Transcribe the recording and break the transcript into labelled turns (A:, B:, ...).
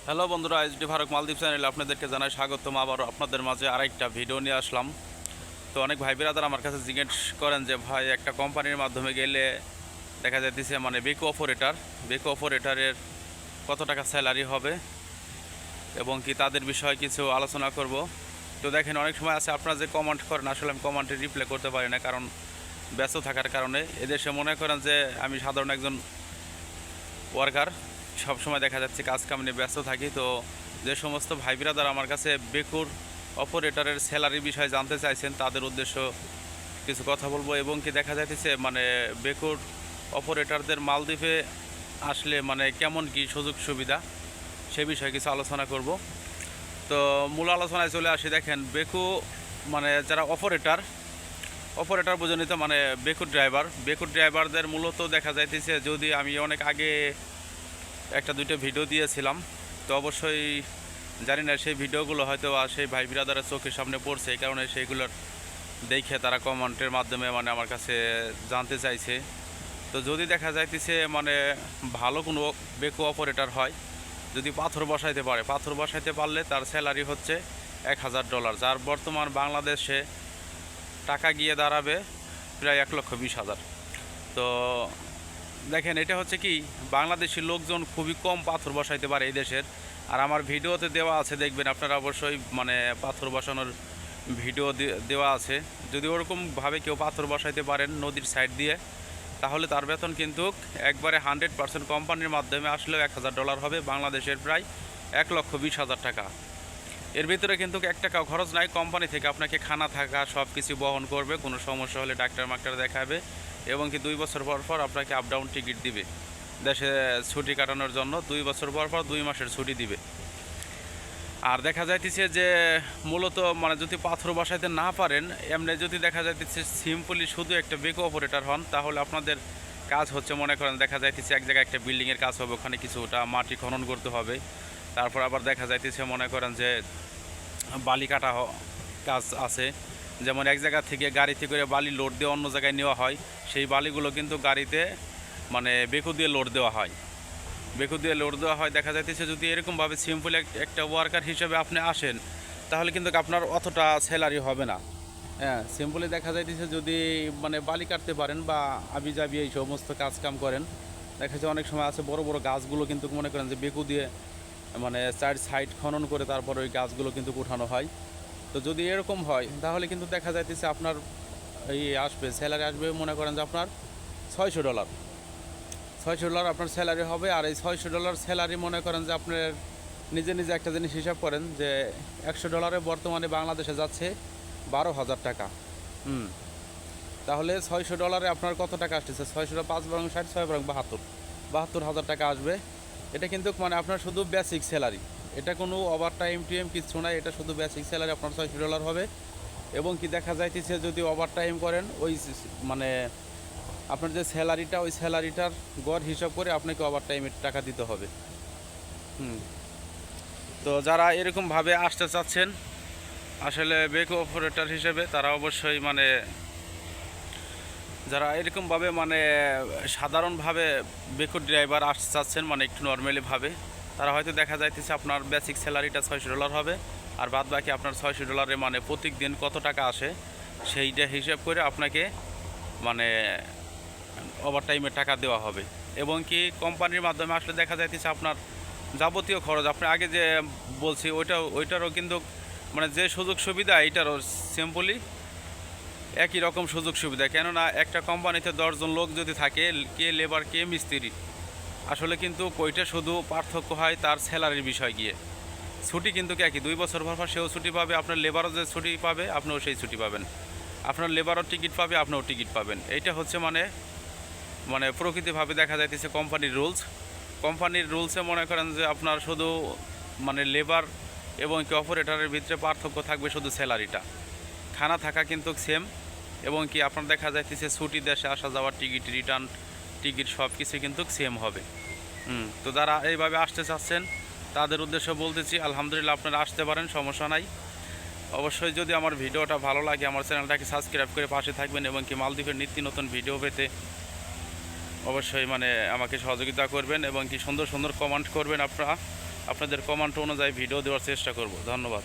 A: Hello বন্ধুরা, HD Faruk মালদ্বীপ চ্যানেলে আপনাদেরকে জানাই স্বাগতম। আবারও আপনাদের মাঝে আরেকটা ভিডিও নিয়ে আসলাম। তো অনেক ভাই বিরাদার আমার কাছে জিজ্ঞেস করেন যে ভাই একটা কোম্পানির মাধ্যমে গেলে দেখা যাইতেছে বেকো অপারেটারের কত টাকা স্যালারি হবে এবং কি তাদের বিষয়ে কিছু আলোচনা করব। তো দেখেন, অনেক সময় আছে আপনারা যে কমেন্ট করেন, আসলে আমি কমেন্টে রিপ্লাই করতে পারি না, কারণ ব্যস্ত থাকার কারণে। এদেশে মনে করেন যে আমি সাধারণ একজন ওয়ার্কার, সবসময় দেখা যাচ্ছে কাজ কাম নিয়ে ব্যস্ত থাকি। তো যে সমস্ত ভাই বিরাদার আমার কাছে বেকুর অপারেটরের স্যালারি বিষয়ে জানতে চাইছেন, তাদের উদ্দেশ্য কিছু কথা বলবো। এবং কি দেখা যাইতেছে বেকুর অপারেটরদের মালদ্বীপে আসলে কেমন কি সুযোগ সুবিধা, সে বিষয়ে কিছু আলোচনা করব। তো মূল আলোচনায় চলে আসি। দেখেন, যারা অপারেটর বোঝেনি তো, বেকুর ড্রাইভারদের মূলত দেখা যাইতেছে, যদি আমি অনেক আগে একটা দুইটা ভিডিও দিয়েছিলাম, তো অবশ্যই জানি না সেই ভিডিওগুলো হয়তো সেই ভাই বিরাদারের চোখের সামনে পড়ছে, এই কারণে সেইগুলোর দেখে তারা কমেন্টের মাধ্যমে আমার কাছে জানতে চাইছে। তো যদি দেখা যাইতেছে ভালো কোনো বেকো অপারেটর হয়, যদি পাথর বসাইতে পারলে তার স্যালারি হচ্ছে $1000, যার বর্তমান বাংলাদেশে টাকা গিয়ে দাঁড়াবে প্রায় 1,20,000। তো দেখেন, এটা হচ্ছে কি, বাংলাদেশি লোকজন খুবই কম পাথর বসাইতে পারে এই দেশের। আর আমার ভিডিওতে দেওয়া আছে, দেখবেন আপনারা অবশ্যই পাথর বসানোর ভিডিও দেওয়া আছে। যদি ওরকমভাবে কেউ পাথর বসাইতে পারেন নদীর সাইড দিয়ে, তাহলে তার বেতন কিন্তু একবারে 100% কোম্পানির মাধ্যমে আসলেও $1000 হবে, বাংলাদেশের প্রায় 1,20,000 টাকা। এর ভিতরে কিন্তু 1 টাকাও খরচ নাই, কোম্পানি থেকে আপনাকে খানা থাকা সব কিছু বহন করবে, কোনো সমস্যা হলে ডাক্তার দেখাবে, এবং কি 2 বছর পর পর আপনাকে আপ ডাউন টিকিট দিবে দেশে ছুটি কাটানোর জন্য। 2 বছর পর পর 2 মাসের ছুটি দিবে। আর দেখা যাইতেছে যে মূলত যদি পাথর বসাইতে না পারেন, এমনি যদি দেখা যাইতেছে সিম্পলি শুধু একটা বেকো অপারেটর হন, তাহলে আপনাদের কাজ হচ্ছে, মনে করেন দেখা যাইতেছে এক জায়গায় একটা বিল্ডিংয়ের কাজ হবে, ওখানে কিছুটা মাটি খনন করতে হবে। তারপর আবার দেখা যাইতেছে মনে করেন যে বালি কাটা কাজ আছে, যেমন এক জায়গা থেকে গাড়িতে করে বালি লোড দিয়ে অন্য জায়গায় নেওয়া হয়, সেই বালিগুলো কিন্তু গাড়িতে বেকু দিয়ে লোড দেওয়া হয়। দেখা যাইতেছে যদি এরকমভাবে সিম্পল একটা ওয়ার্কার হিসেবে আপনি আসেন, তাহলে কিন্তু আপনার অতটা স্যালারি হবে না। হ্যাঁ, সিম্পলি দেখা যাইতেছে যদি বালি কাটতে পারেন বা আবিজাবি এই সমস্ত কাজ কাম করেন, দেখা যায় অনেক সময় আছে বড় বড় গাছগুলো কিন্তু মনে করেন যে বেকু দিয়ে চার সাইড খনন করে তারপর ওই গাছগুলো কিন্তু উঠানো হয়। তো যদি এরকম হয়, তাহলে কিন্তু দেখা যাইতেছে আপনার স্যালারি আসবে মনে করেন যে আপনার $600। $600 আপনার স্যালারি হবে। আর এই $600 স্যালারি মনে করেন যে আপনার নিজে একটা জিনিস হিসাব করেন যে $100 বর্তমানে বাংলাদেশে যাচ্ছে 12,000 টাকা। তাহলে $600 আপনার কত টাকা আসতেছে? 600 5 বরং 60, 6 বরং 72,000 টাকা আসবে। এটা কিন্তু আপনার শুধু বেসিক স্যালারি, এটা কোনো ওভার টাইম কিছু নাই, এটা শুধু বেসিক স্যালারি আপনার $600 হবে। এবং কি দেখা যাইতেছে যদি ওভার টাইম করেন, ওই আপনার যে স্যালারিটা, ওই স্যালারিটার গড় হিসাব করে আপনাকে ওভার টাইমের টাকা দিতে হবে। তো যারা এরকমভাবে আসতে চাচ্ছেন আসলে বেকো অপারেটর হিসেবে, তারা অবশ্যই যারা এরকমভাবে সাধারণভাবে বেকো ড্রাইভার আসতে চাচ্ছেন, একটু নর্মালিভাবে, তারা হয়তো দেখা যাইতেছে আপনার বেসিক স্যালারিটা $600 হবে, আর বাদ বাকি আপনার $600 প্রত্যেক দিন কত টাকা আসে সেইটা হিসাব করে আপনাকে ওভারটাইমের টাকা দেওয়া হবে। এবং কি কোম্পানির মাধ্যমে আসলে দেখা যাইতেছে আপনার যাবতীয় খরচ, আপনি আগে যে বলছি ওইটারও কিন্তু যে সুযোগ সুবিধা, এইটারও সিম্পলি একই রকম সুযোগ সুবিধা। কেননা একটা কোম্পানিতে 10 জন লোক যদি থাকে, কে লেবার কে মিস্ত্রি, আসলে কিন্তু কইটা শুধু পার্থক্য হয় তার স্যালারির বিষয় গিয়ে। ছুটি কিন্তু একই, 2 বছর পর সেও ছুটি পাবে, আপনার লেবারও যে ছুটি পাবে আপনিও সেই ছুটি পাবেন, আপনার লেবারও টিকিট পাবে, আপনিও টিকিট পাবেন। এইটা হচ্ছে প্রকৃতিভাবে দেখা যাইতেছে কোম্পানির রুলসে মনে করেন যে আপনার শুধু লেবার এবং কি অপারেটরের ভিতরে পার্থক্য থাকবে শুধু স্যালারিটা, খানা থাকা কিন্তু সেম। এবং কি আপনার দেখা যাইতেছে ছুটি, দেশে আসা যাওয়ার টিকিট, রিটার্ন টিকিট সব কিছু কিন্তু সেম হবে। তো যারা এইভাবে আসতে চাচ্ছেন তাদের উদ্দেশ্যে বলতেছি, আলহামদুলিল্লাহ আপনারা আসতে পারেন, সমস্যা নাই। অবশ্যই যদি আমার ভিডিওটা ভালো লাগে, আমার চ্যানেলটাকে সাবস্ক্রাইব করে পাশে থাকবেন, এবং কি মালদ্বীপের নিত্য নতুন ভিডিও পেতে অবশ্যই আমাকে সহযোগিতা করবেন, এবং কি সুন্দর সুন্দর কমেন্ট করবেন আপনারা। আপনাদের কমেন্ট অনুযায়ী ভিডিও দেওয়ার চেষ্টা করব। ধন্যবাদ।